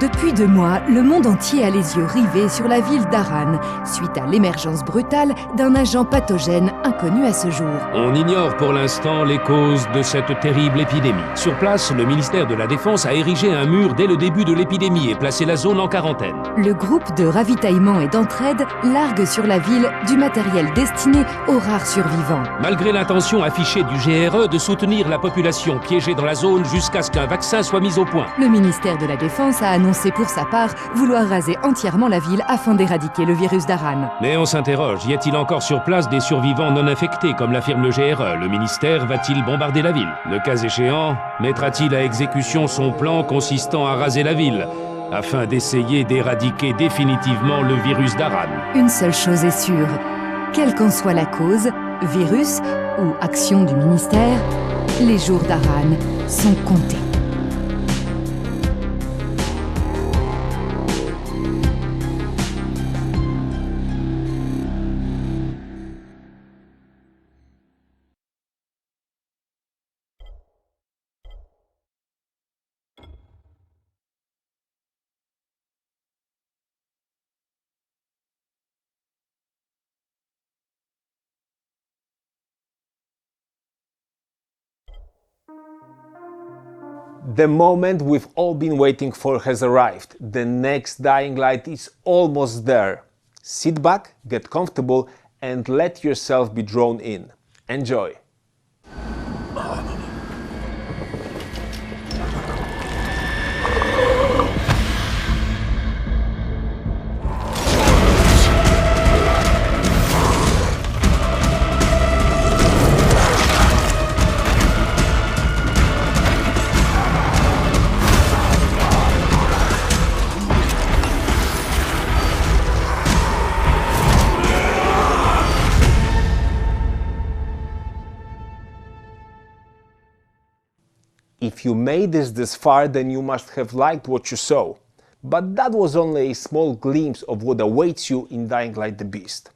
Depuis 2 mois, le monde entier a les yeux rivés sur la ville d'Harran, suite à l'émergence brutale d'un agent pathogène inconnu à ce jour. On ignore pour l'instant les causes de cette terrible épidémie. Sur place, le ministère de la Défense a érigé un mur dès le début de l'épidémie et placé la zone en quarantaine. Le groupe de ravitaillement et d'entraide largue sur la ville du matériel destiné aux rares survivants. Malgré l'intention affichée du GRE de soutenir la population piégée dans la zone jusqu'à ce qu'un vaccin soit mis au point. Le ministère de la Défense a annoncé pour sa part vouloir raser entièrement la ville afin d'éradiquer le virus d'Harran. Mais on s'interroge, y a-t-il encore sur place des survivants non infectés, comme l'affirme le GRE? Le ministère va-t-il bombarder la ville? Le cas échéant, mettra-t-il à exécution son plan consistant à raser la ville, afin d'essayer d'éradiquer définitivement le virus d'Harran? Une seule chose est sûre, quelle qu'en soit la cause, virus ou action du ministère, les jours d'Harran sont comptés. The moment we've all been waiting for has arrived. The next Dying Light is almost there. Sit back, get comfortable, and let yourself be drawn in. Enjoy. If you made this far, then you must have liked what you saw. But that was only a small glimpse of what awaits you in Dying Light the Beast.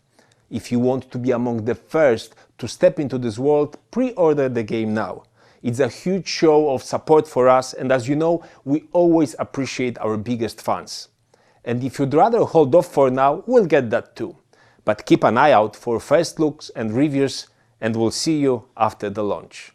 If you want to be among the first to step into this world, pre-order the game now. It's a huge show of support for us, and as you know, we always appreciate our biggest fans. And if you'd rather hold off for now, we'll get that too. But keep an eye out for first looks and reviews, and we'll see you after the launch.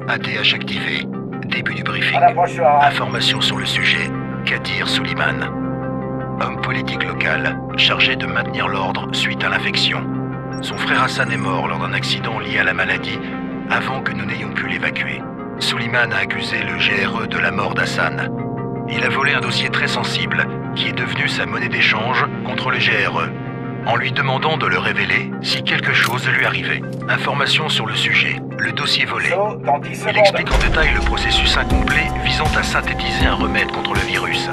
ATH activé. Début du briefing. Information sur le sujet. Kadir Suleiman. Homme politique local, chargé de maintenir l'ordre suite à l'infection. Son frère Hassan est mort lors d'un accident lié à la maladie, avant que nous n'ayons pu l'évacuer. Suleiman a accusé le GRE de la mort d'Hassan. Il a volé un dossier très sensible, qui est devenu sa monnaie d'échange contre le GRE, en lui demandant de le révéler si quelque chose lui arrivait. Information sur le sujet. Le dossier volé. Il explique en détail le processus incomplet visant à synthétiser un remède contre le virus.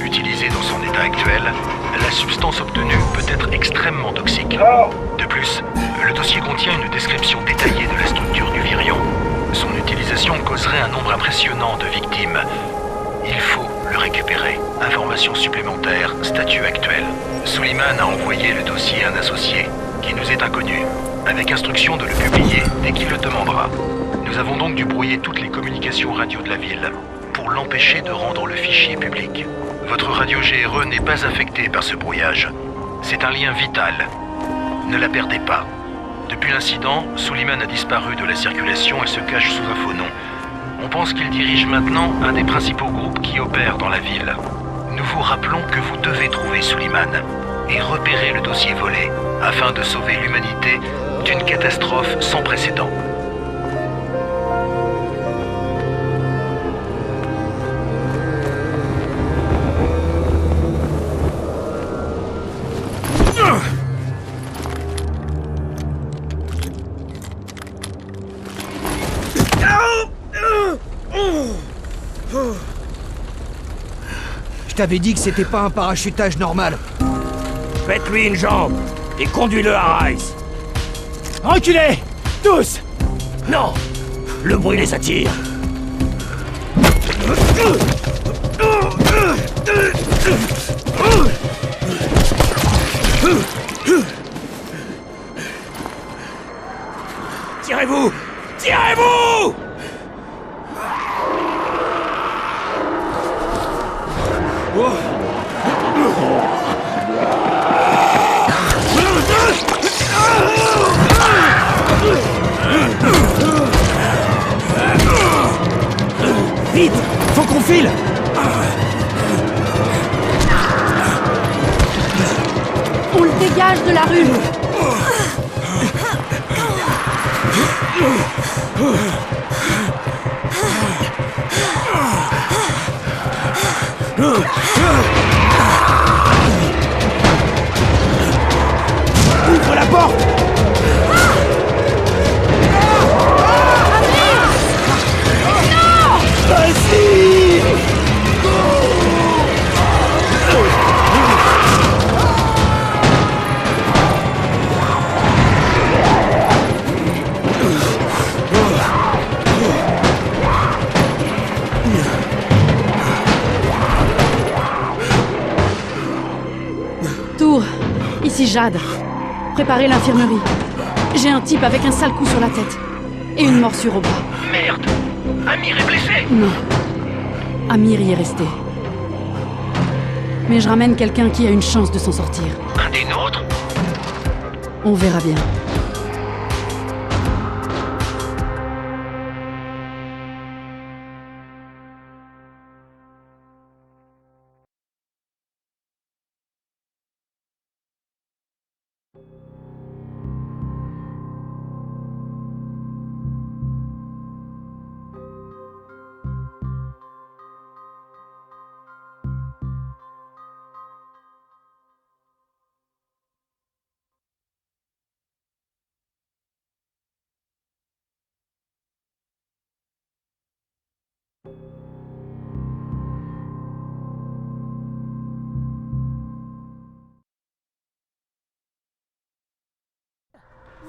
Utilisé dans son état actuel, la substance obtenue peut être extrêmement toxique. De plus, le dossier contient une description détaillée de la structure du virion. Son utilisation causerait un nombre impressionnant de victimes. Il faut le récupérer. Information supplémentaire, statut actuel. Suleiman a envoyé le dossier à un associé, qui nous est inconnu, avec instruction de le publier dès qu'il le demandera. Nous avons donc dû brouiller toutes les communications radio de la ville pour l'empêcher de rendre le fichier public. Votre radio GRE n'est pas affectée par ce brouillage. C'est un lien vital. Ne la perdez pas. Depuis l'incident, Suleiman a disparu de la circulation et se cache sous un faux nom. On pense qu'il dirige maintenant un des principaux groupes qui opèrent dans la ville. Nous vous rappelons que vous devez trouver Suleiman et repérer le dossier volé afin de sauver l'humanité d'une catastrophe sans précédent. Je t'avais dit que c'était pas un parachutage normal. Faites-lui une jambe et conduis-le à Rice. Reculez! Tous! Non! Le bruit les attire. Tirez-vous! Tirez-vous! Vite! Faut qu'on file! On le dégage de la rue. Ouvre la porte! Vas-y! Tour, ici Jade. Préparez l'infirmerie. J'ai un type avec un sale coup sur la tête. Et une morsure au bras. Merde! Amir est blessé! Non. Amir y est resté. Mais je ramène quelqu'un qui a une chance de s'en sortir. Un des nôtres? On verra bien.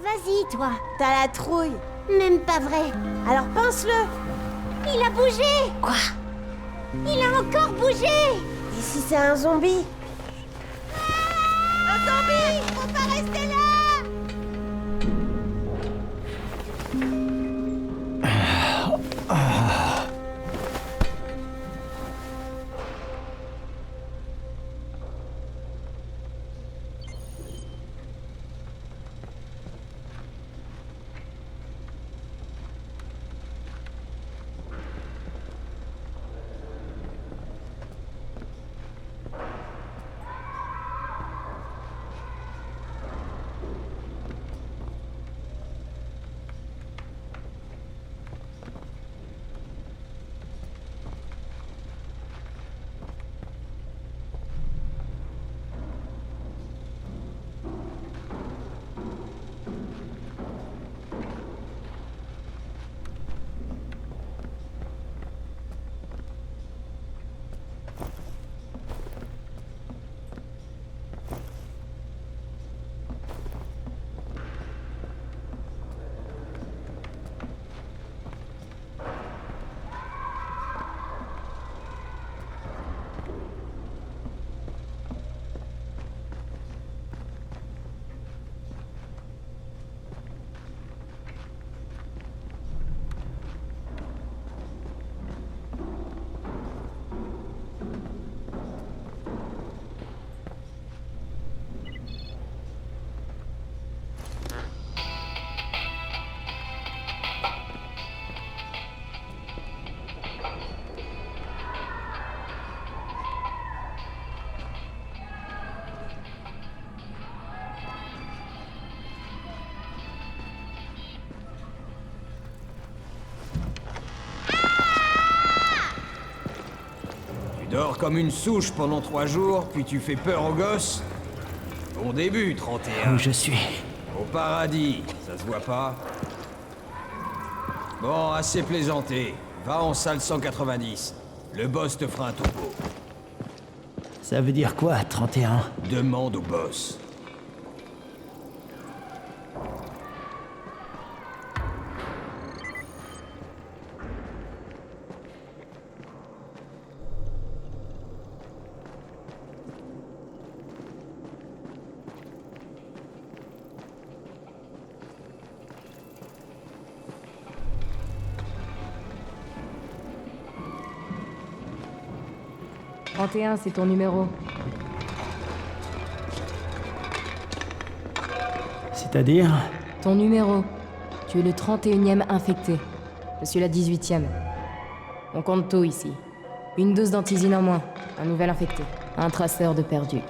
Vas-y, toi, t'as la trouille. Même pas vrai. Alors pense-le. Il a bougé. Quoi? Il a encore bougé. Et si c'est un zombie? Un zombie! Faut pas rester là! comme une souche pendant 3 jours, puis tu fais peur aux gosses? Bon début, 31. Où je suis? Au paradis, ça se voit pas? Bon, assez plaisanté. Va en salle 190. Le boss te fera un topo. Ça veut dire quoi, 31? Demande au boss. « 31, c'est ton numéro. C'est-à-dire? Ton numéro. Tu es le 31e infecté. Je suis la 18e. On compte tout ici. Une dose d'antisine en moins. Un nouvel infecté. Un traceur de perdu.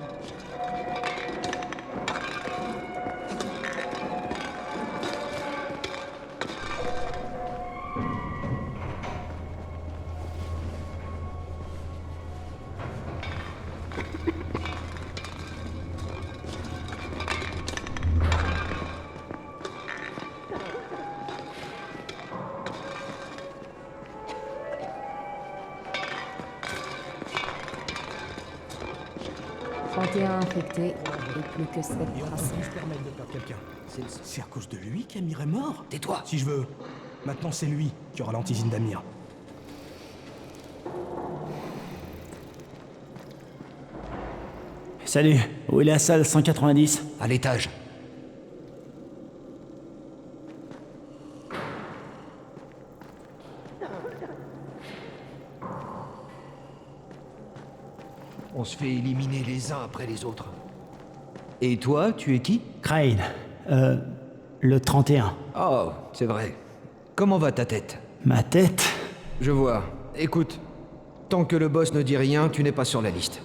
Infecté et plus que 7 traceurs. se permettre de perdre quelqu'un. C'est à cause de lui qu'Amir est mort? Tais-toi! Si je veux. Maintenant, c'est lui qui aura l'antisine d'Amir. Salut, où est la salle 190? À l'étage. On se fait éliminer les uns après les autres. Et toi, tu es qui? Crane. Le 31. Oh, c'est vrai. Comment va ta tête? Ma tête? Je vois. Écoute, tant que le boss ne dit rien, tu n'es pas sur la liste.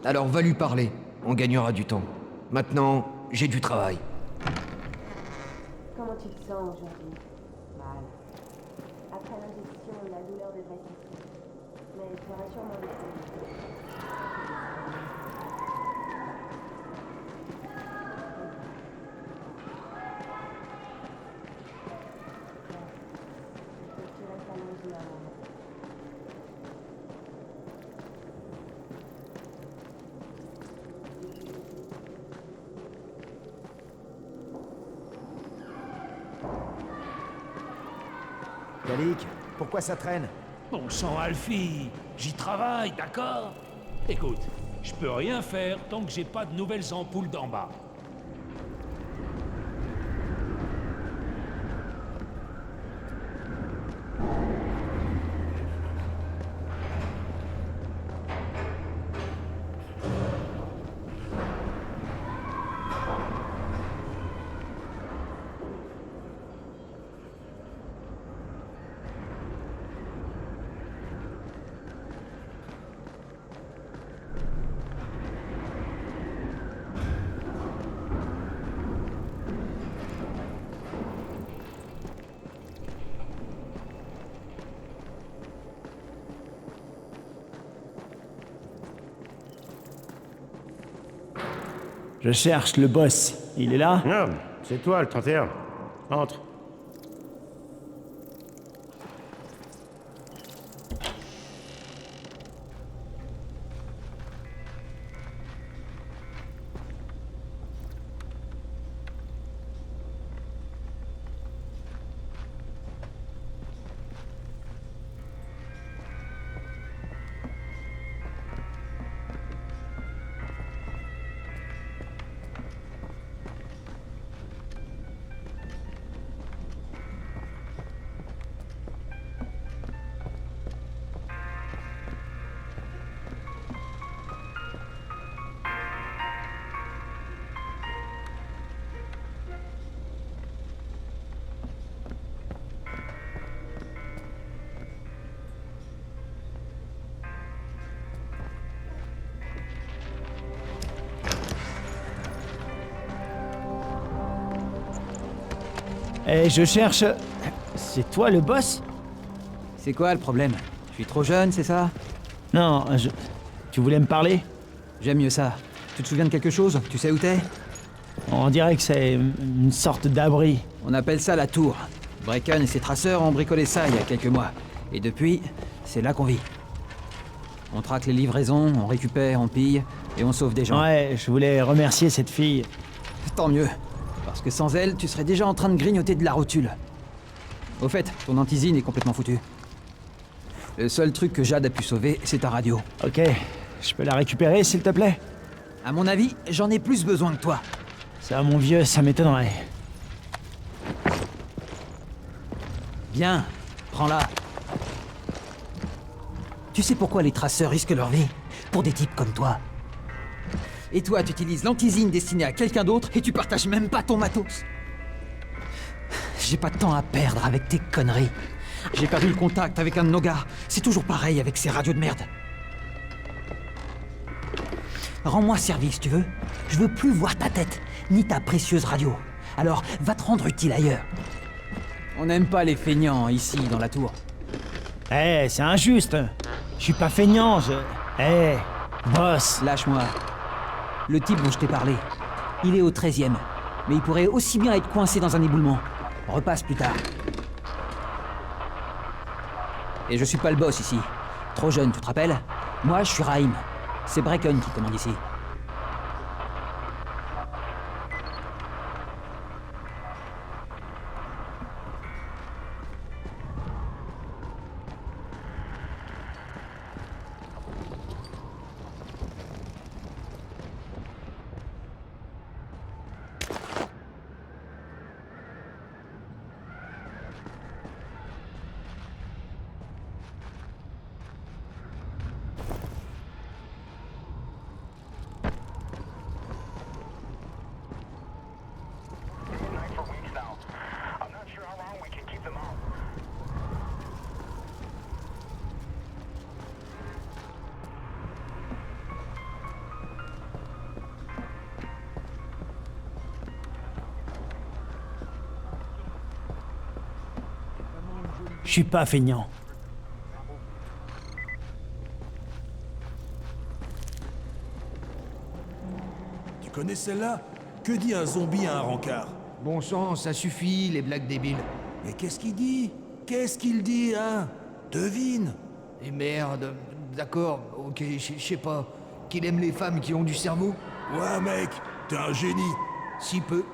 Alors va lui parler, on gagnera du temps. Maintenant, j'ai du travail. Comment tu te sens aujourd'hui? Mal. Après l'injection, la douleur devrait cesser. Mais tu auras sûrement le temps. Tu restes allongé un moment. Dalik, pourquoi ça traîne? Bon sang, Alfie, j'y travaille, d'accord? Écoute, je peux rien faire tant que j'ai pas de nouvelles ampoules d'en bas. Je cherche le boss. Il est là? Non, c'est toi le 31. Entre. Eh, je cherche... C'est toi le boss? C'est quoi le problème? Je suis trop jeune, c'est ça? Non, tu voulais me parler? J'aime mieux ça. Tu te souviens de quelque chose? Tu sais où t'es? On dirait que c'est une sorte d'abri. On appelle ça la tour. Brecken et ses traceurs ont bricolé ça il y a quelques mois. Et depuis, c'est là qu'on vit. On traque les livraisons, on récupère, on pille, et on sauve des gens. Ouais, je voulais remercier cette fille. Tant mieux. Parce que sans elle, tu serais déjà en train de grignoter de la rotule. Au fait, ton antisine est complètement foutue. Le seul truc que Jade a pu sauver, c'est ta radio. Ok, je peux la récupérer, s'il te plaît? À mon avis, j'en ai plus besoin que toi. Ça, mon vieux, ça m'étonnerait. Bien, prends-la. Tu sais pourquoi les traceurs risquent leur vie? Pour des types comme toi. Et toi, tu utilises l'antisine destinée à quelqu'un d'autre et tu partages même pas ton matos. J'ai pas de temps à perdre avec tes conneries. J'ai perdu le contact avec un de nos gars. C'est toujours pareil avec ces radios de merde. Rends-moi service, tu veux? Je veux plus voir ta tête, ni ta précieuse radio. Alors, va te rendre utile ailleurs. On n'aime pas les feignants ici, dans la tour. Eh, c'est injuste. Je suis pas feignant, je... Eh, boss. Lâche-moi. Le type dont je t'ai parlé, il est au 13e. Mais il pourrait aussi bien être coincé dans un éboulement. On repasse plus tard. Et je suis pas le boss ici. Trop jeune, tu te rappelles? Moi, je suis Raïm. C'est Brecken qui commande ici. Je suis pas feignant. Tu connais celle-là? Que dit un zombie à un rencard? Bon sang, ça suffit, les blagues débiles. Mais qu'est-ce qu'il dit? Qu'est-ce qu'il dit, hein? Devine! Et merde, d'accord, ok, je sais pas. Qu'il aime les femmes qui ont du cerveau? Ouais, mec, t'es un génie. Si peu.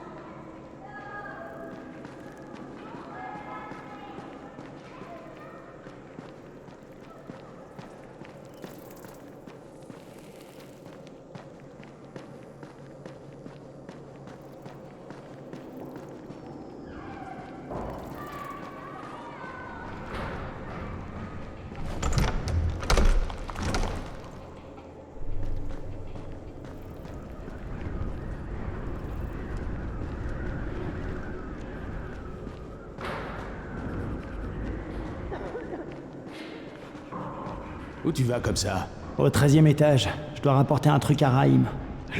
Où tu vas comme ça? Au 13e étage. Je dois rapporter un truc à Raïm.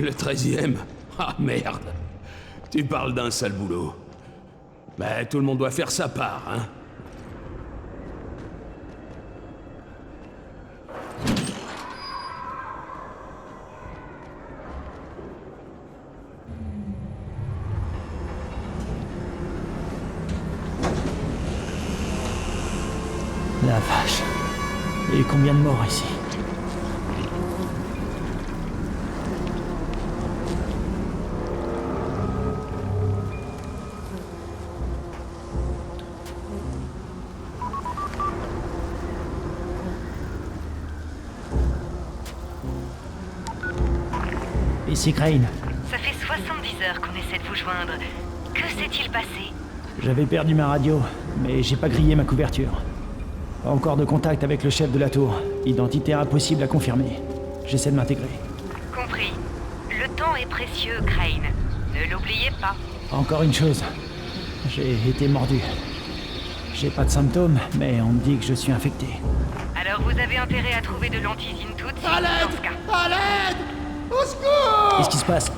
Le 13e? Ah merde! Tu parles d'un sale boulot. Mais tout le monde doit faire sa part, hein? La vache. Il y a eu combien de morts ici? Ici Crane. Ça fait 70 heures qu'on essaie de vous joindre. Que s'est-il passé? J'avais perdu ma radio, mais j'ai pas grillé ma couverture. Pas encore de contact avec le chef de la tour. Identité impossible à confirmer. J'essaie de m'intégrer. Compris. Le temps est précieux, Crane. Ne l'oubliez pas. Encore une chose. J'ai été mordu. J'ai pas de symptômes, mais on me dit que je suis infecté. Alors vous avez intérêt à trouver de l'antisine tout de suite. À l'aide! dans ce cas. À l'aide! Au secours! Qu'est-ce qui se passe?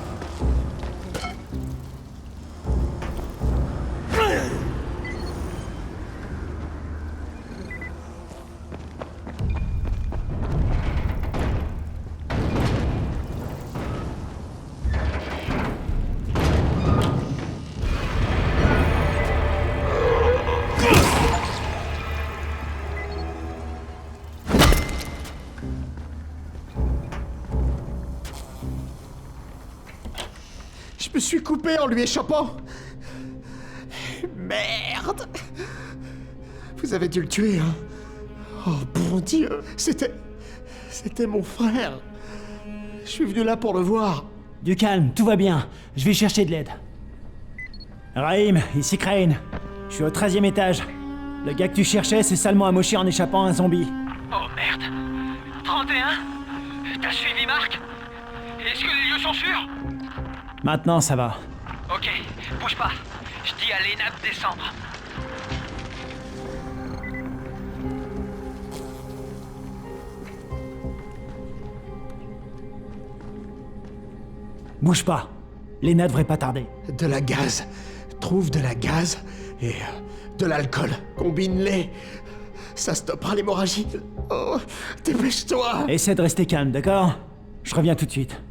Je me suis coupé en lui échappant. Merde. Vous avez dû le tuer, hein. Oh, bon Dieu. C'était mon frère. Je suis venu là pour le voir. Du calme, tout va bien. Je vais chercher de l'aide. Raïm, ici Crane. Je suis au 13e étage. Le gars que tu cherchais s'est salement amoché en échappant à un zombie. Oh merde. 31 ? T'as suivi Marc ? Est-ce que les lieux sont sûrs ? Maintenant, ça va. Ok, bouge pas. Je dis à Lena de descendre. Bouge pas. Lena devrait pas tarder. De la gaz. Trouve de la gaz et de l'alcool. Combine-les. Ça stoppera l'hémorragie. Oh, dépêche-toi. Essaie de rester calme, d'accord ? Je reviens tout de suite.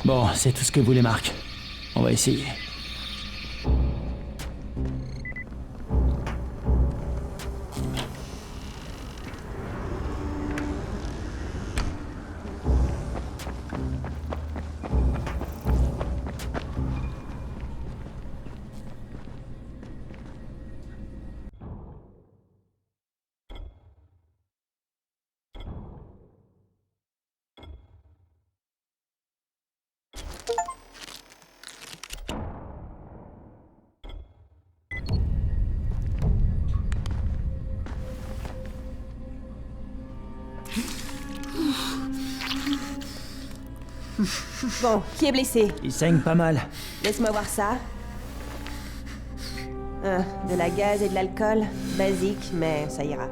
Bon, c'est tout ce que voulait Marc. On va essayer. Bon, qui est blessé? Il saigne pas mal. Laisse-moi voir ça. De la gaz et de l'alcool. Basique, mais ça ira.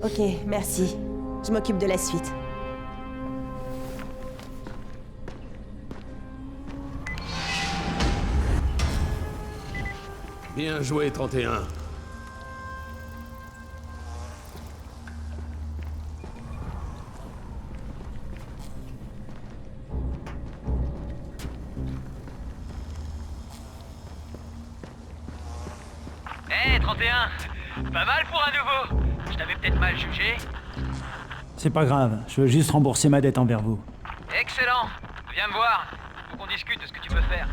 Ok, merci. Je m'occupe de la suite. Bien joué, 31. Hé, 31. Pas mal pour un nouveau. Je t'avais peut-être mal jugé. C'est pas grave, je veux juste rembourser ma dette envers vous. Excellent. Viens me voir. Faut qu'on discute de ce que tu peux faire.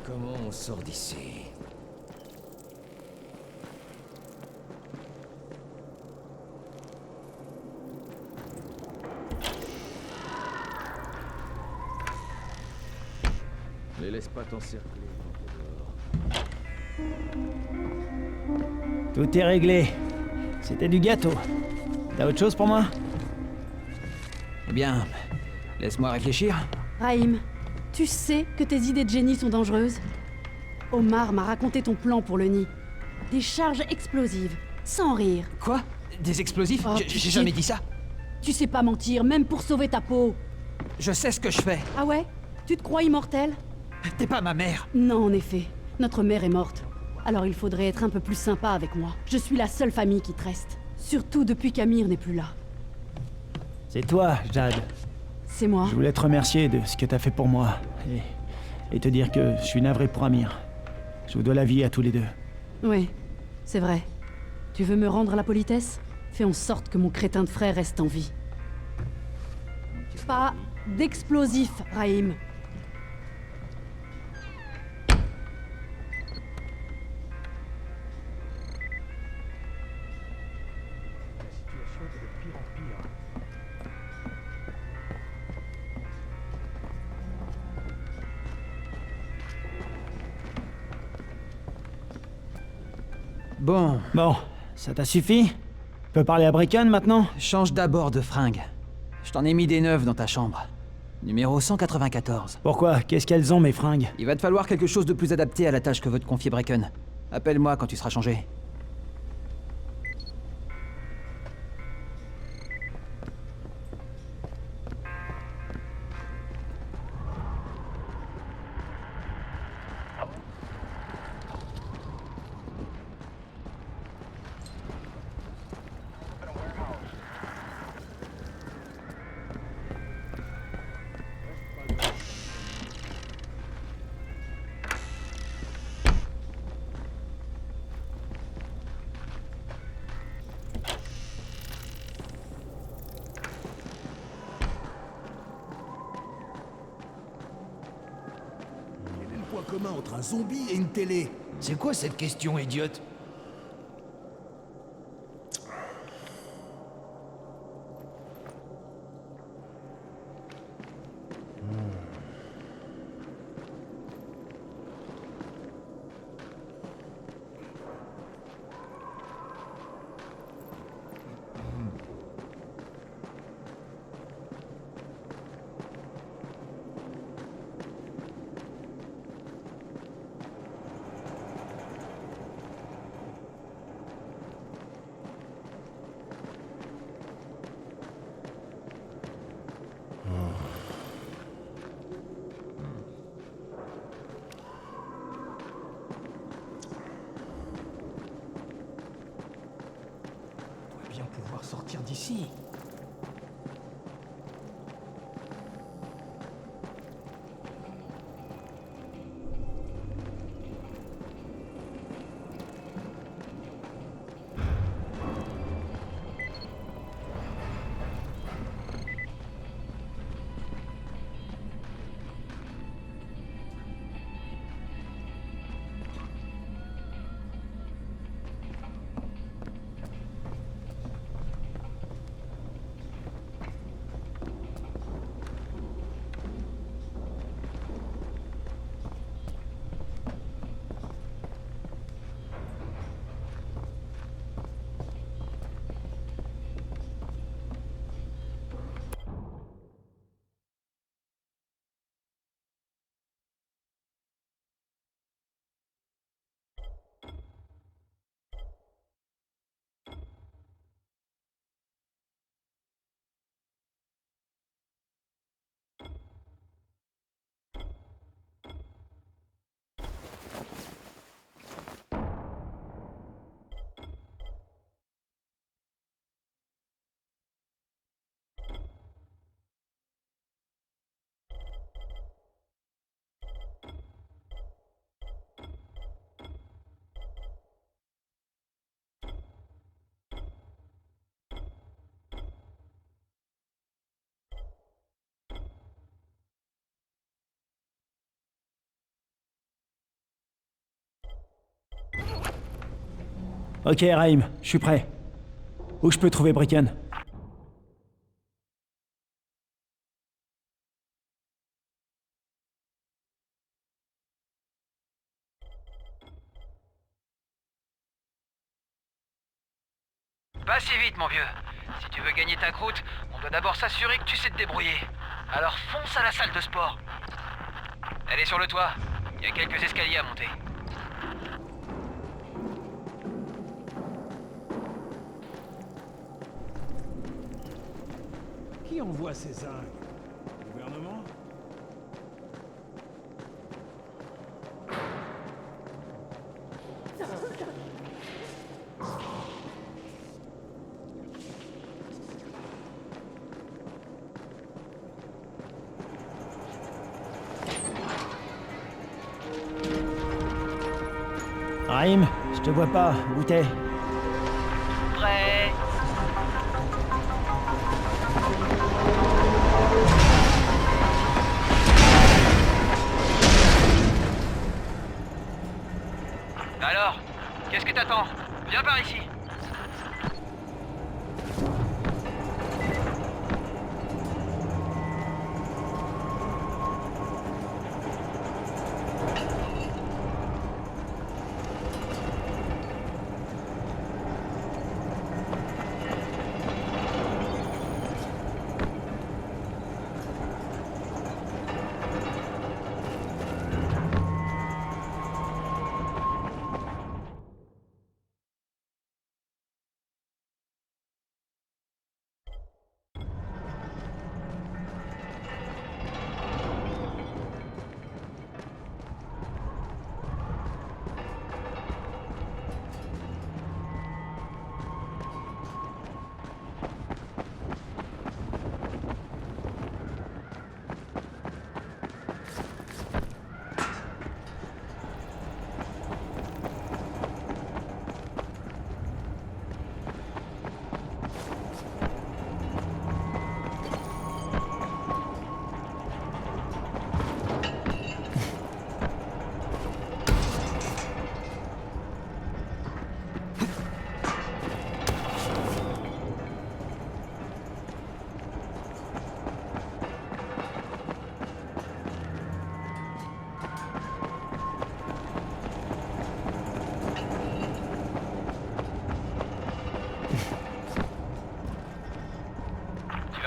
Comment on sort d'ici? Les laisse pas t'encercler. Tout est réglé. C'était du gâteau. T'as autre chose pour moi? Eh bien, laisse-moi réfléchir. Raïm, tu sais que tes idées de génie sont dangereuses? Omar m'a raconté ton plan pour le nid. Des charges explosives, sans rire. Quoi? Des explosifs? Oh, J'ai jamais dit ça. Tu sais pas mentir, même pour sauver ta peau. Je sais ce que je fais. Ah ouais? Tu te crois immortel? T'es pas ma mère. Non, en effet. Notre mère est morte. Alors il faudrait être un peu plus sympa avec moi. Je suis la seule famille qui te reste. Surtout depuis qu'Amir n'est plus là. C'est toi, Jade. C'est moi. Je voulais te remercier de ce que t'as fait pour moi. Et te dire que je suis navré pour Amir. Je vous dois la vie à tous les deux. Oui, c'est vrai. Tu veux me rendre la politesse? Fais en sorte que mon crétin de frère reste en vie. Pas d'explosifs, Raïm. Bon, ça t'a suffi? Tu peux parler à Brecken maintenant? change d'abord de fringue. Je t'en ai mis des neuves dans ta chambre. Numéro 194. Pourquoi? Qu'est-ce qu'elles ont, mes fringues? Il va te falloir quelque chose de plus adapté à la tâche que veut te confier Brecken. Appelle-moi quand tu seras changé. point commun entre un zombie et une télé? C'est quoi cette question idiote? Pouvoir sortir d'ici. Ok, Raïm, je suis prêt. Où je peux trouver Bricken? Pas si vite, mon vieux. Si tu veux gagner ta croûte, on doit d'abord s'assurer que tu sais te débrouiller. Alors fonce à la salle de sport. Elle est sur le toit. Il y a quelques escaliers à monter. Qui envoie ces zincs? Le gouvernement? Raïm, je te vois pas. Où t'es? Prêt? Alors, qu'est-ce que t'attends? Viens par ici.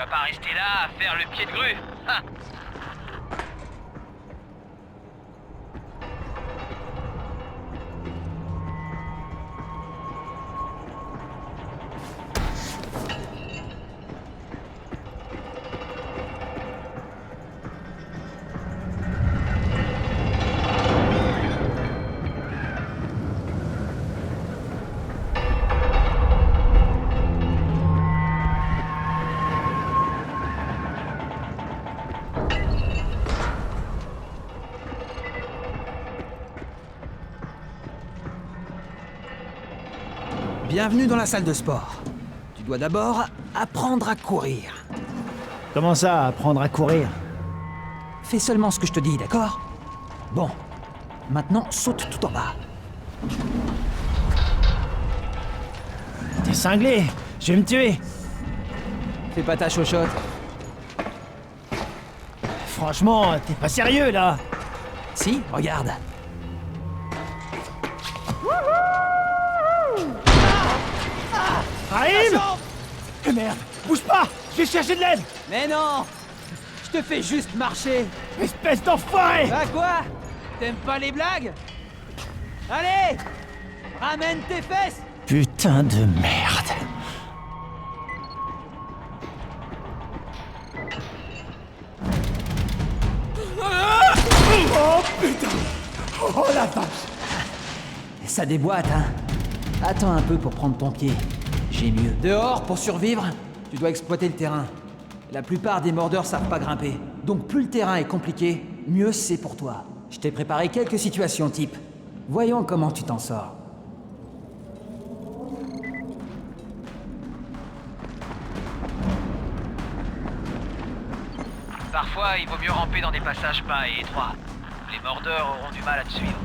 vas pas rester là à faire le pied de grue. Hein. Bienvenue dans la salle de sport. Tu dois d'abord apprendre à courir. Comment ça, apprendre à courir? Fais seulement ce que je te dis, d'accord? Bon. Maintenant, saute tout en bas. T'es cinglé. Je vais me tuer. Fais pas ta chochotte. Franchement, t'es pas sérieux, là. Si, regarde. Raïm! Merde, bouge pas! Je vais chercher de l'aide! Mais non! Je te fais juste marcher! Espèce d'enfoiré! Bah quoi? T'aimes pas les blagues? Allez! Ramène tes fesses! Putain de merde! Oh putain! Oh la vache! Ça déboîte, hein? Attends un peu pour prendre ton pied. J'ai mieux. Dehors, pour survivre, tu dois exploiter le terrain. La plupart des mordeurs savent pas grimper. Donc plus le terrain est compliqué, mieux c'est pour toi. Je t'ai préparé quelques situations type. Voyons comment tu t'en sors. Parfois, il vaut mieux ramper dans des passages bas et étroits. Les mordeurs auront du mal à te suivre.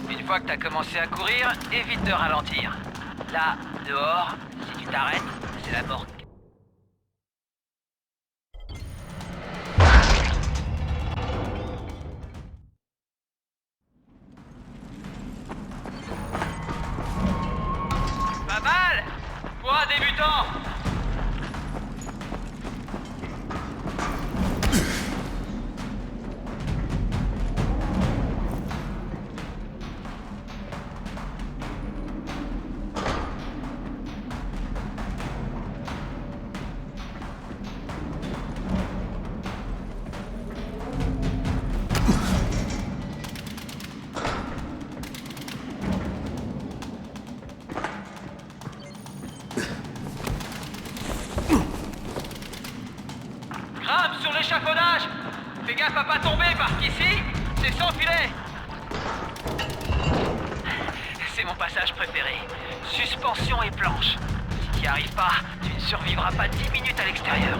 Une fois que t'as commencé à courir, évite de ralentir. Là, dehors, si tu t'arrêtes, c'est la mort. Pas mal pour un débutant. Grimpe sur l'échafaudage. Fais gaffe à pas tomber parce qu'ici, c'est sans filet. C'est mon passage préféré. Suspension et planche. Si t'y arrives pas, tu ne survivras pas 10 minutes à l'extérieur.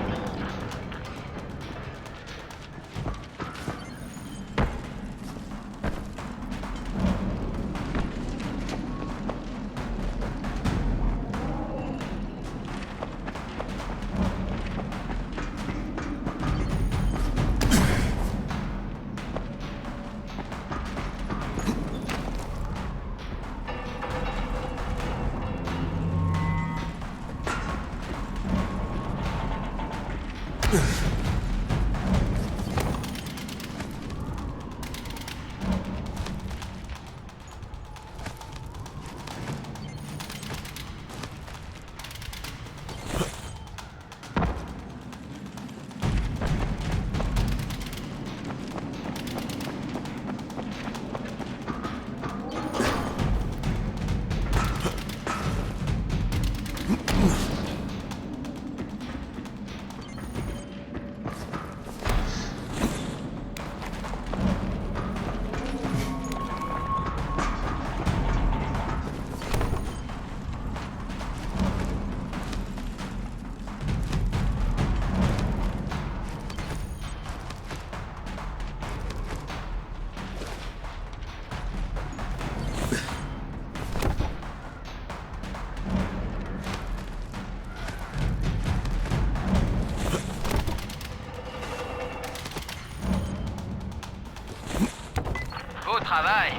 travail.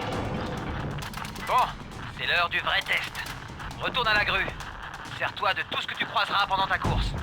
Bon, c'est l'heure du vrai test. Retourne à la grue. Sers-toi de tout ce que tu croiseras pendant ta course.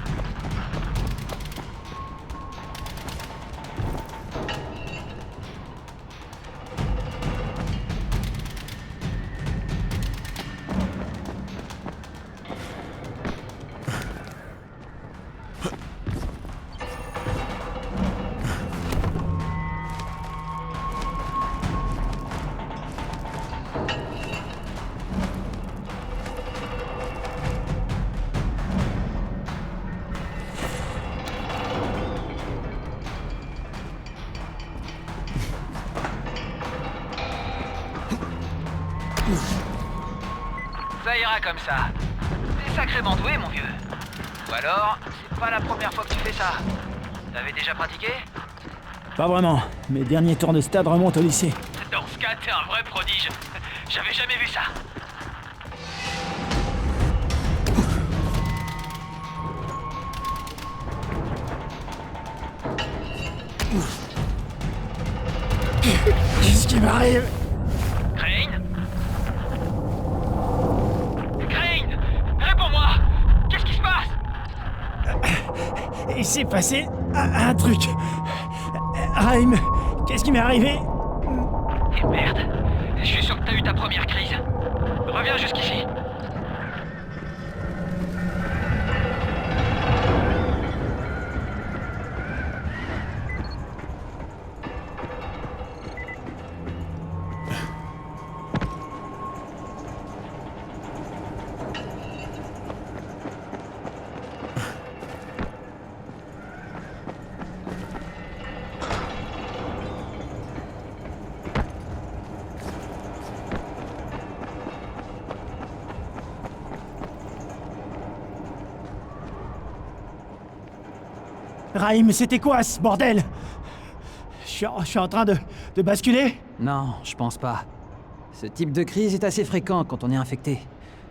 Ça ira comme ça. T'es sacrément doué, mon vieux. Ou alors, c'est pas la première fois que tu fais ça. T'avais déjà pratiqué? Pas vraiment. Mes derniers tours de stade remontent au lycée. Dans ce cas, t'es un vrai prodige. J'avais jamais vu ça. Qu'est-ce qui m'arrive? Crane? Crane! Réponds-moi! Qu'est-ce qui se passe? Il s'est passé un truc. Raïm, qu'est-ce qui m'est arrivé? Et merde, je suis sûr que t'as eu ta première crise. Reviens jusqu'ici. Raïm, c'était quoi ce bordel? Je suis en train de basculer? Non, je pense pas. Ce type de crise est assez fréquent quand on est infecté.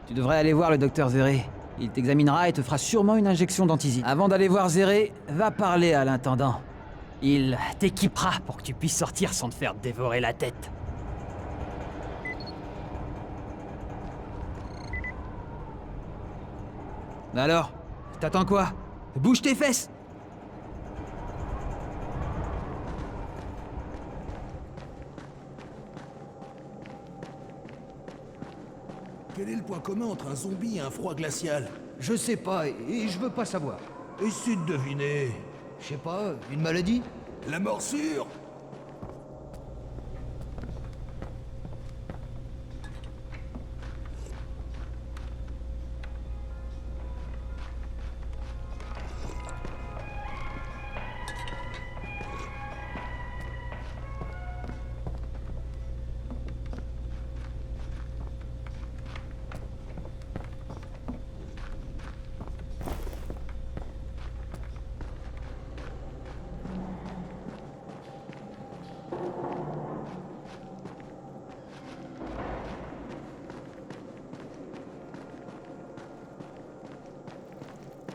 Tu devrais aller voir le docteur Zéré. Il t'examinera et te fera sûrement une injection d'antisine. Avant d'aller voir Zéré, va parler à l'intendant. Il t'équipera pour que tu puisses sortir sans te faire dévorer la tête. Alors, t'attends quoi? Bouge tes fesses! Quel est le point commun entre un zombie et un froid glacial? Je sais pas, et je veux pas savoir. Essaie de deviner. Je sais pas, une maladie? La morsure?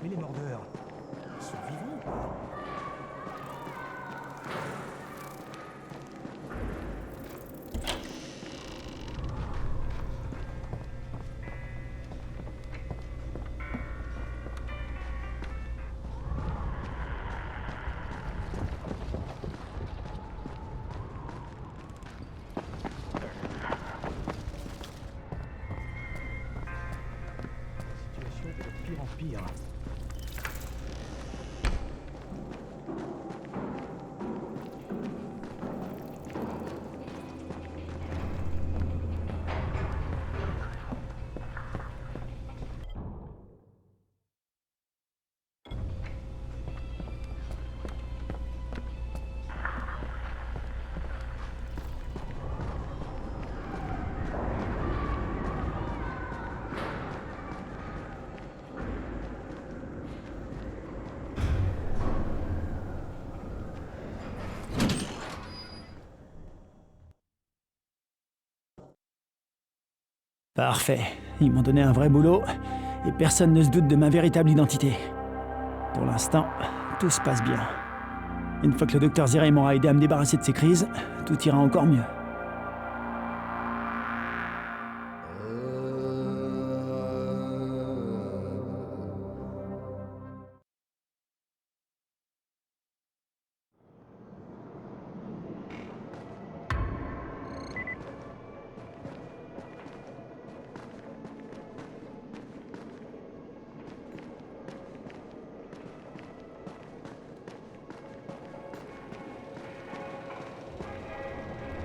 Mais les mordeurs, ils sont vivants ou pas? La situation est de pire en pire. Parfait. Ils m'ont donné un vrai boulot, et personne ne se doute de ma véritable identité. Pour l'instant, tout se passe bien. Une fois que le docteur Zéré m'aura aidé à me débarrasser de ces crises, tout ira encore mieux.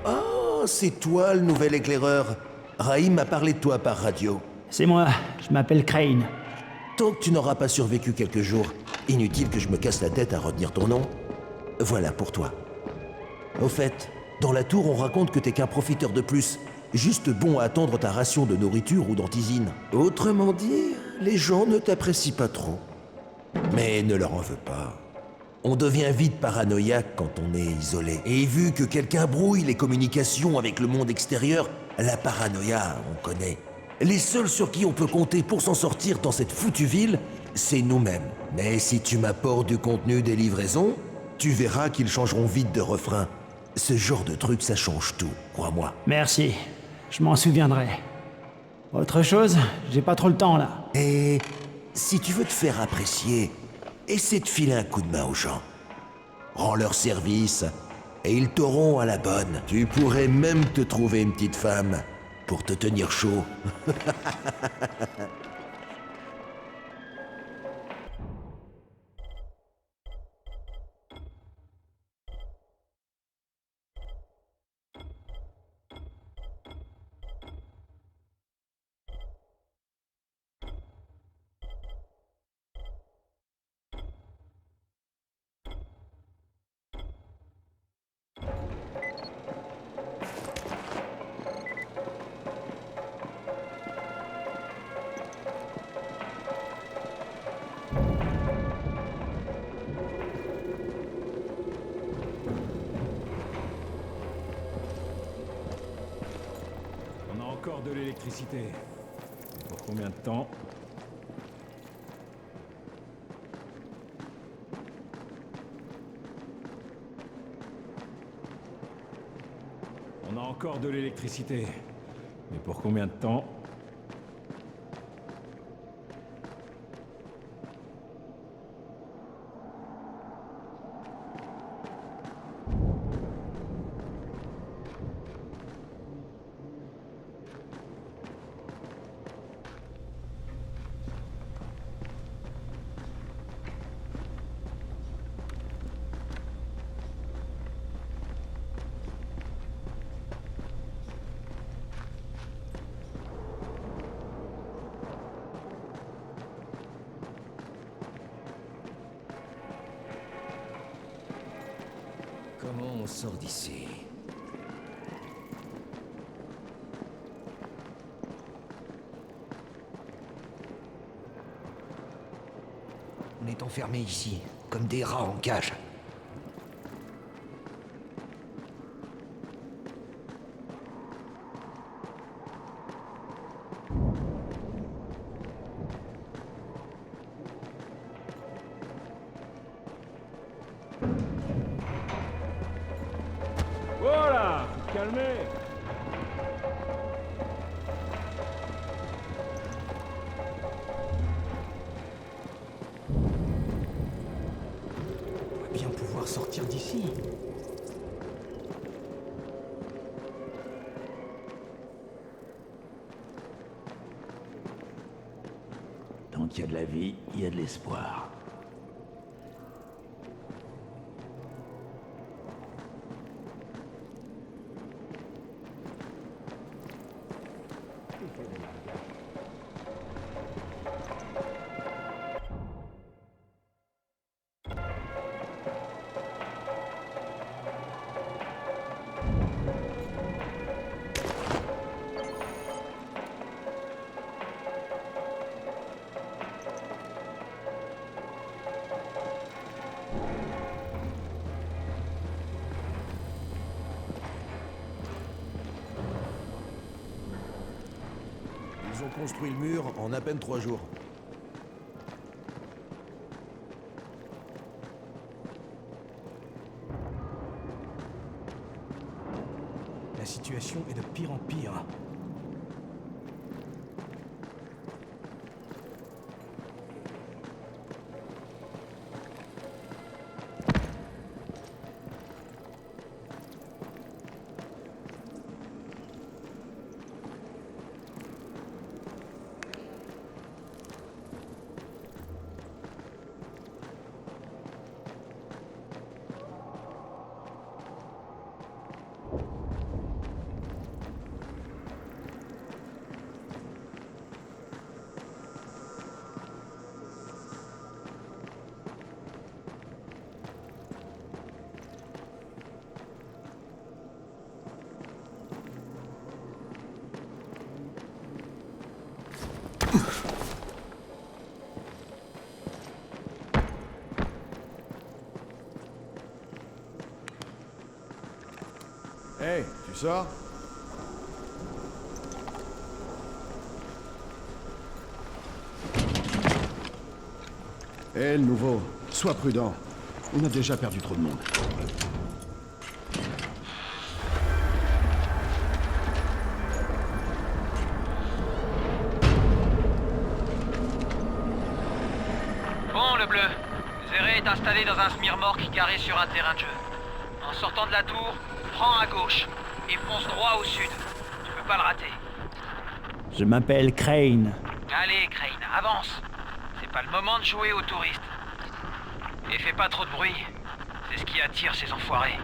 Oh, c'est toi le nouvel éclaireur. Rahim m'a parlé de toi par radio. C'est moi, je m'appelle Crane. Tant que tu n'auras pas survécu quelques jours, inutile que je me casse la tête à retenir ton nom. Voilà pour toi. Au fait, dans la tour, on raconte que t'es qu'un profiteur de plus, juste bon à attendre ta ration de nourriture ou d'antisine. Autrement dit, les gens ne t'apprécient pas trop. Mais ne leur en veux pas. On devient vite paranoïaque quand on est isolé. Et vu que quelqu'un brouille les communications avec le monde extérieur, la paranoïa, on connaît. Les seuls sur qui on peut compter pour s'en sortir dans cette foutue ville, c'est nous-mêmes. Mais si tu m'apportes du contenu des livraisons, tu verras qu'ils changeront vite de refrain. Ce genre de truc, ça change tout, crois-moi. Merci, je m'en souviendrai. Autre chose, j'ai pas trop le temps là. Et si tu veux te faire apprécier, essaie de filer un coup de main aux gens. Rends leur service, et ils t'auront à la bonne. Tu pourrais même te trouver une petite femme pour te tenir chaud. On a encore de l'électricité. Et pour combien de temps? On a encore de l'électricité. Mais pour combien de temps? Comment on sort d'ici? On est enfermés ici, comme des rats en cage. Voilà, calmez. On va bien pouvoir sortir d'ici. Tant qu'il y a de la vie, il y a de l'espoir. Ils ont construit le mur en à peine 3 jours. La situation est de pire en pire. Hey, tu sors? Hé, le nouveau, sois prudent. On a déjà perdu trop de monde. Bon, le bleu. Zéré est installé dans un smirmorque garé sur un terrain de jeu. En sortant de la tour, prends à gauche et fonce droit au sud. Tu peux pas le rater. Je m'appelle Crane. Allez, Crane, avance. C'est pas le moment de jouer aux touristes. Et fais pas trop de bruit. C'est ce qui attire ces enfoirés.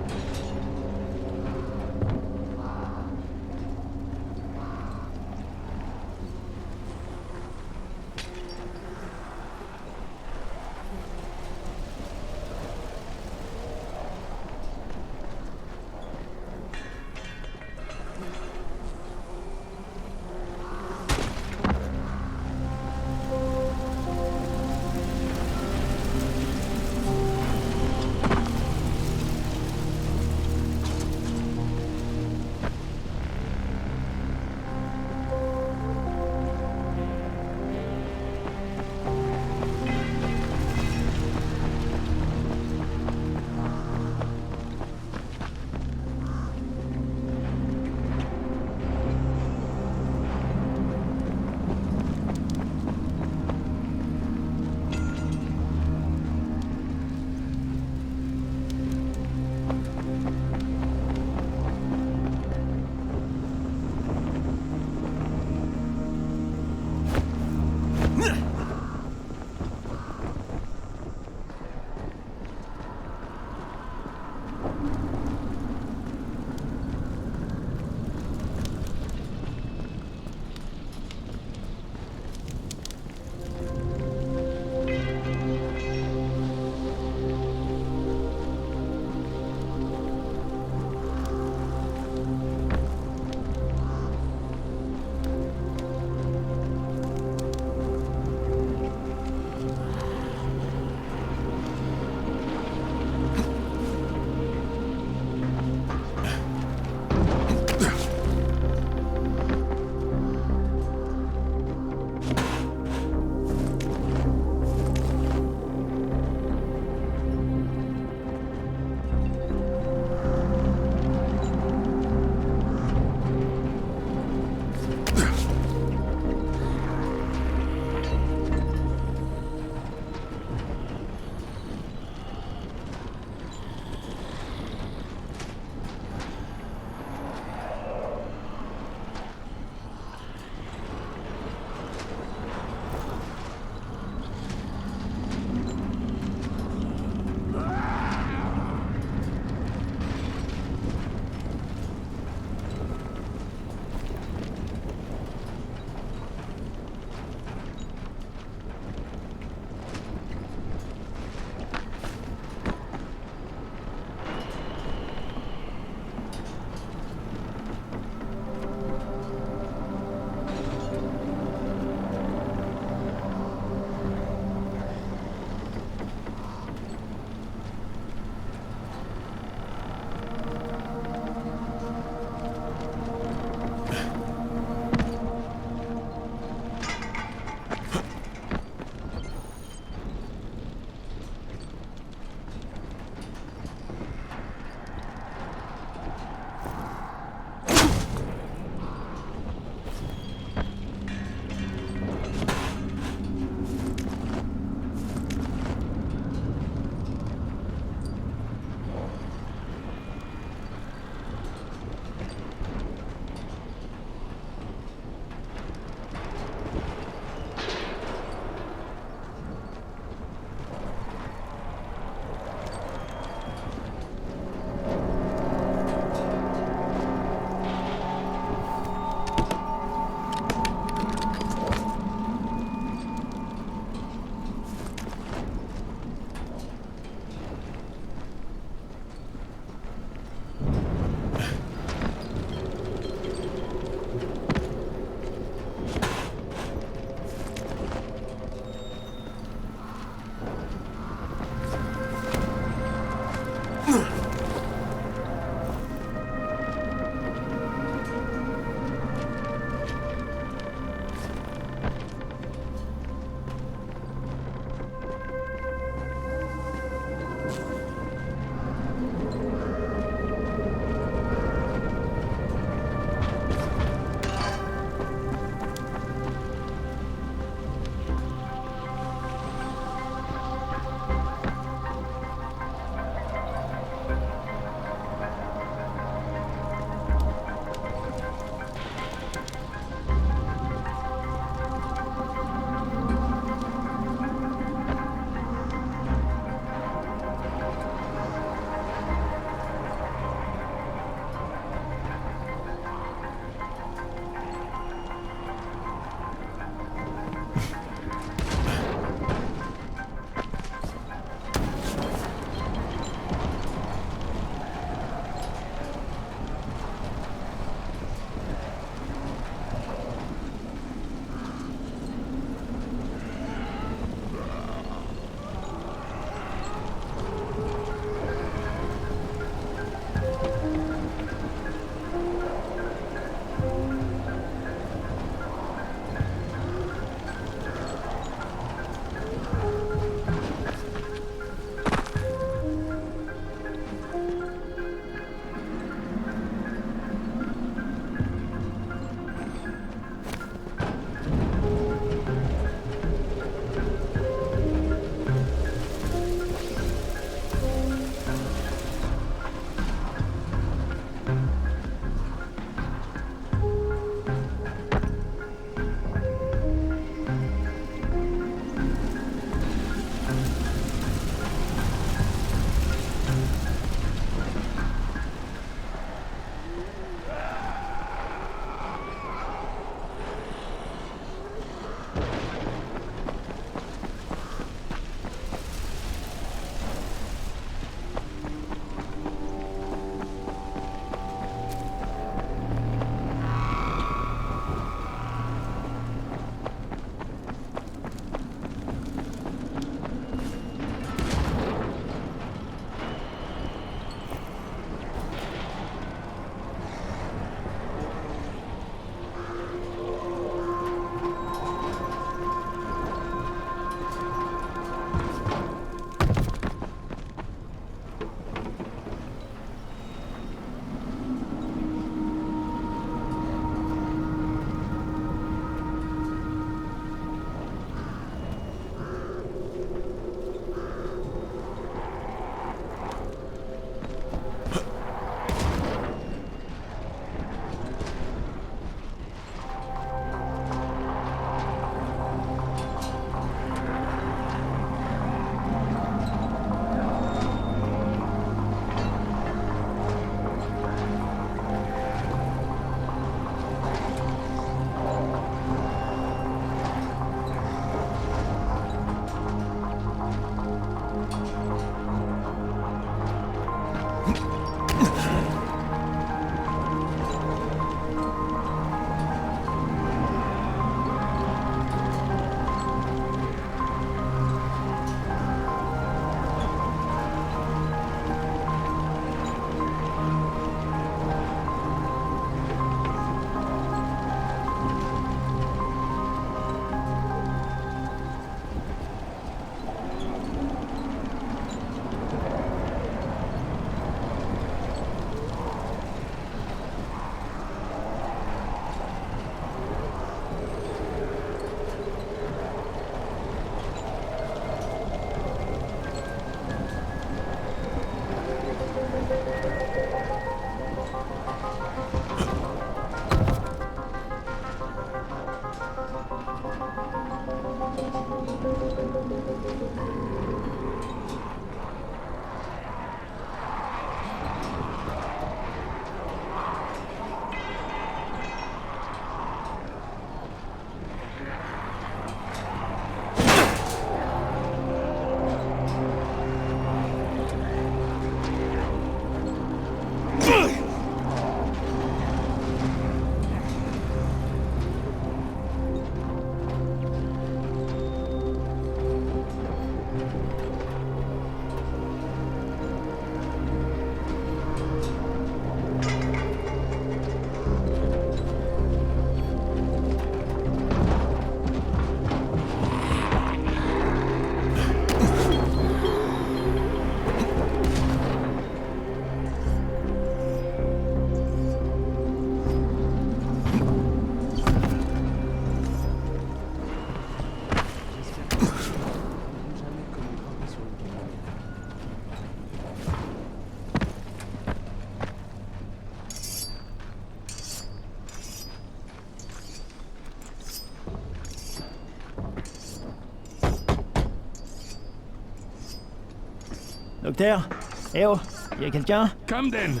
Docteur? Eh oh, y a quelqu'un? Camden,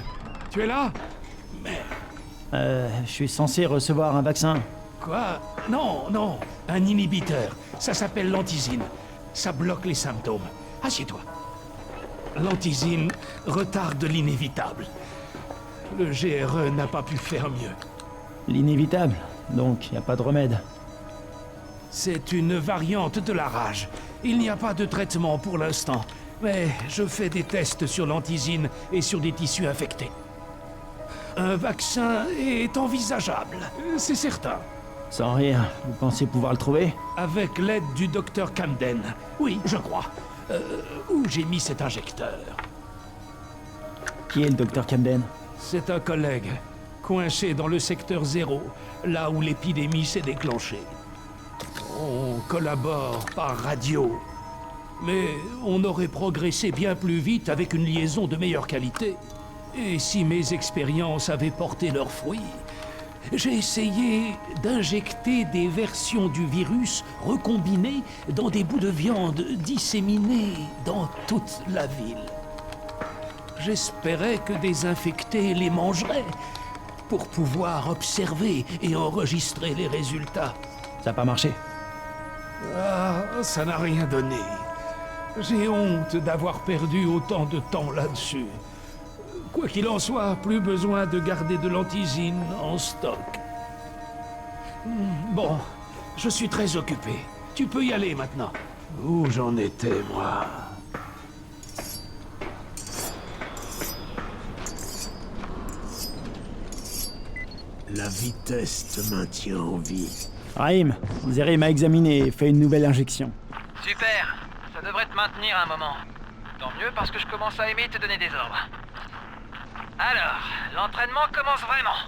tu es là? Je suis censé recevoir un vaccin. Quoi? Non, un inhibiteur. Ça s'appelle l'antizine. Ça bloque les symptômes. Assieds-toi. L'antizine retarde l'inévitable. Le GRE n'a pas pu faire mieux. L'inévitable, donc y a pas de remède. C'est une variante de la rage. Il n'y a pas de traitement pour l'instant, mais je fais des tests sur l'antizine et sur des tissus infectés. Un vaccin est envisageable, c'est certain. Sans rire, vous pensez pouvoir le trouver? Avec l'aide du docteur Camden. Oui, je crois. Où j'ai mis cet injecteur? Qui est le docteur Camden? C'est un collègue, coincé dans le secteur 0, là où l'épidémie s'est déclenchée. On collabore par radio. Mais on aurait progressé bien plus vite avec une liaison de meilleure qualité. Et si mes expériences avaient porté leurs fruits, j'ai essayé d'injecter des versions du virus recombinées dans des bouts de viande disséminés dans toute la ville. J'espérais que des infectés les mangeraient pour pouvoir observer et enregistrer les résultats. Ça n'a pas marché. Ah, ça n'a rien donné. J'ai honte d'avoir perdu autant de temps là-dessus. Quoi qu'il en soit, plus besoin de garder de l'antizine en stock. Bon, je suis très occupé. Tu peux y aller maintenant. Où j'en étais, moi? La vitesse te maintient en vie. Rahim, Zéré m'a examiné et fait une nouvelle injection. Super, ça devrait te maintenir un moment. Tant mieux parce que je commence à aimer te donner des ordres. Alors, l'entraînement commence vraiment.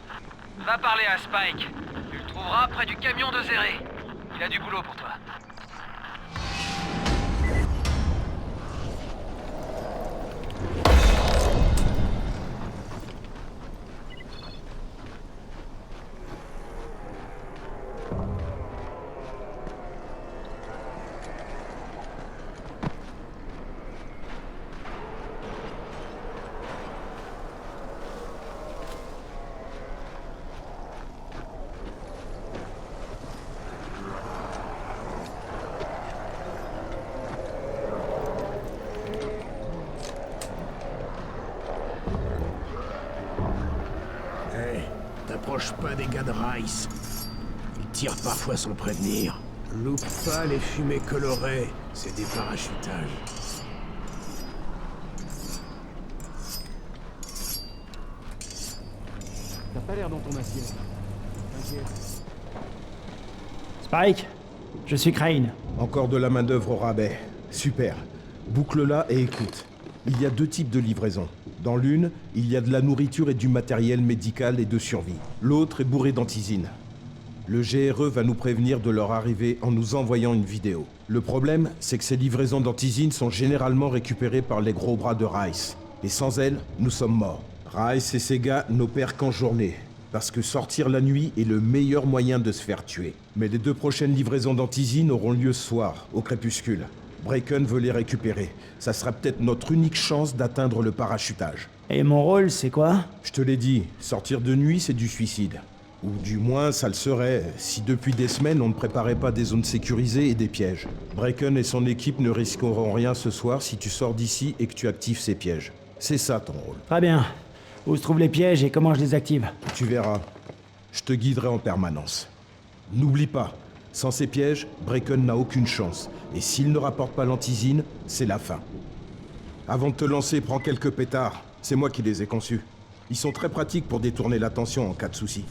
Va parler à Spike. Tu le trouveras près du camion de Zéré. Il a du boulot pour toi. T'approches pas des gars de Rice. Ils tirent parfois sans prévenir. Loupe pas les fumées colorées, c'est des parachutages. T'as pas l'air dans ton assiette. T'inquiète. Spike, je suis Crane. Encore de la main-d'œuvre au rabais. Super. Boucle-la et écoute. Il y a deux types de livraisons. Dans l'une, il y a de la nourriture et du matériel médical et de survie. L'autre est bourré d'antizine. Le GRE va nous prévenir de leur arrivée en nous envoyant une vidéo. Le problème, c'est que ces livraisons d'antizine sont généralement récupérées par les gros bras de Rice. Et sans elles, nous sommes morts. Rice et ses gars n'opèrent qu'en journée. Parce que sortir la nuit est le meilleur moyen de se faire tuer. Mais les deux prochaines livraisons d'antizine auront lieu ce soir, au crépuscule. Bracken veut les récupérer. Ça sera peut-être notre unique chance d'atteindre le parachutage. Et mon rôle, c'est quoi? Je te l'ai dit, sortir de nuit, c'est du suicide. Ou du moins, ça le serait, si depuis des semaines, on ne préparait pas des zones sécurisées et des pièges. Bracken et son équipe ne risqueront rien ce soir si tu sors d'ici et que tu actives ces pièges. C'est ça ton rôle. Très bien. Où se trouvent les pièges et comment je les active? Tu verras. Je te guiderai en permanence. N'oublie pas, sans ces pièges, Bracken n'a aucune chance. Et s'il ne rapporte pas l'antizine, c'est la fin. Avant de te lancer, prends quelques pétards. C'est moi qui les ai conçus. Ils sont très pratiques pour détourner l'attention en cas de souci.